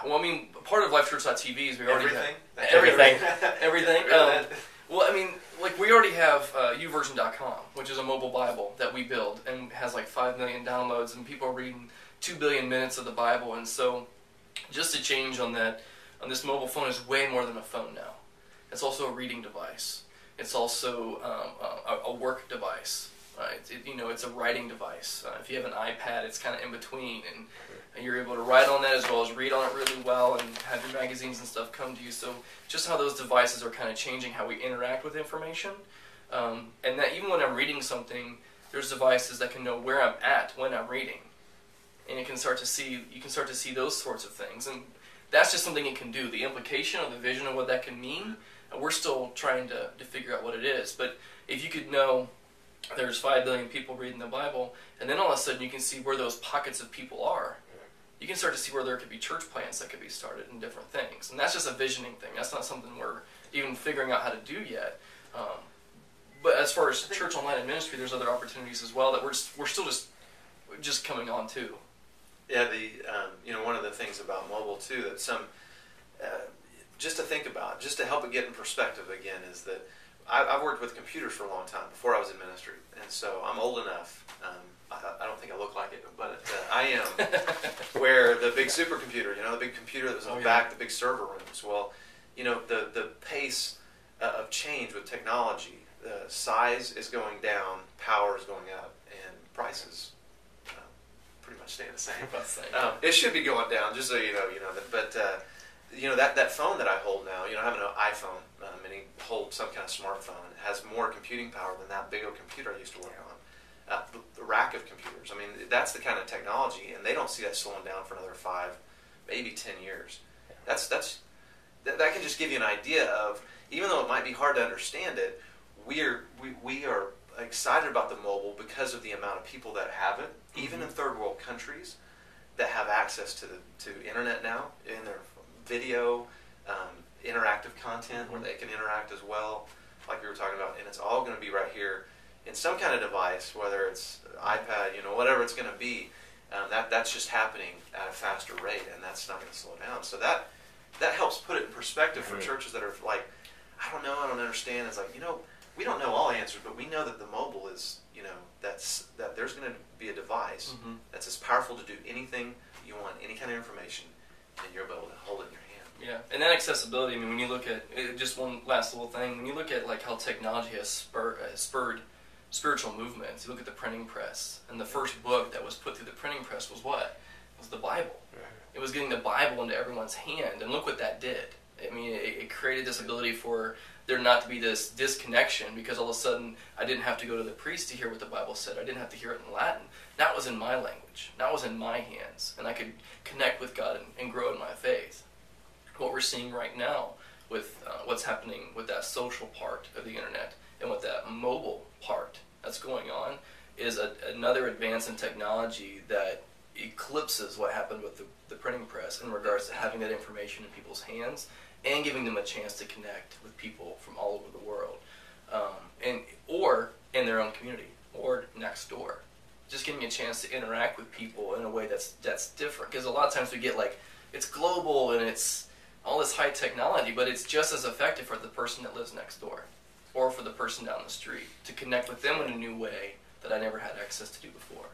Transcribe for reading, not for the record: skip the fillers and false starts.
Well, I mean, part of LifeChurch.tv is we already Everything? have everything. Everything. Really? Well, I mean, like we already have YouVersion.com, which is a mobile Bible that we build and has like 5 million downloads, and people are reading 2 billion minutes of the Bible. And so, just to change on that, on this mobile phone is way more than a phone now. It's also a reading device. It's also a work device. It's a writing device. If you have an iPad, it's kind of in between, and you're able to write on that as well as read on it really well and have your magazines and stuff come to you. So just how those devices are kind of changing how we interact with information, and that even when I'm reading something, there's devices that can know where I'm at when I'm reading, and you can start to see those sorts of things, and that's just something it can do. The implication or the vision of what that can mean, we're still trying to figure out what it is. But if you could know there's 5 billion people reading the Bible, and then all of a sudden you can see where those pockets of people are. You can start to see where there could be church plants that could be started and different things. And that's just a visioning thing. That's not something we're even figuring out how to do yet. But as far as church online and ministry, there's other opportunities as well that we're still just coming on to. Yeah, one of the things about mobile too that just to think about, just to help it get in perspective again, is that I've worked with computers for a long time before I was in ministry, and so I'm old enough. I don't think I look like it, but I am. Where the big supercomputer, the big computer that was in the back, the big server rooms. Well, the pace of change with technology, the size is going down, power is going up, and prices pretty much staying the same. It should be going down, just so you know. But that phone that I hold now, I have an iPhone, and it holds some kind of smartphone. It has more computing power than that big old computer I used to work on. The rack of computers. I mean, that's the kind of technology, and they don't see that slowing down for another 5, maybe 10 years. That can just give you an idea of, even though it might be hard to understand it, we are excited about the mobile because of the amount of people that have it, even in third world countries that have access to internet now in their video, interactive content where they can interact as well, like we were talking about, and it's all going to be right here in some kind of device, whether it's iPad, whatever it's going to be. That's just happening at a faster rate, and that's not going to slow down. So that helps put it in perspective for churches that are like, I don't know, I don't understand. It's like, we don't know all answers, but we know that the mobile is, that there's going to be a device that's as powerful to do anything you want, any kind of information, and you're able to hold it in your hand. Yeah, and that accessibility, I mean, when you look at, just one last little thing, when you look at like how technology has spurred spiritual movements, you look at the printing press, and the first book that was put through the printing press was what? It was the Bible. Right. It was getting the Bible into everyone's hand, and look what that did. I mean, it created this ability for there not to be this disconnection, because all of a sudden I didn't have to go to the priest to hear what the Bible said. I didn't have to hear it in Latin. That was in my language. That was in my hands, and I could connect with God and grow in my faith. What we're seeing right now with what's happening with that social part of the internet and with that mobile part that's going on is another advance in technology that eclipses what happened with the printing press in regards to having that information in people's hands and giving them a chance to connect with people from all over the world, or in their own community or next door. Just getting a chance to interact with people in a way that's different, because a lot of times we get like, it's global and it's all this high technology, but it's just as effective for the person that lives next door or for the person down the street to connect with them in a new way that I never had access to do before.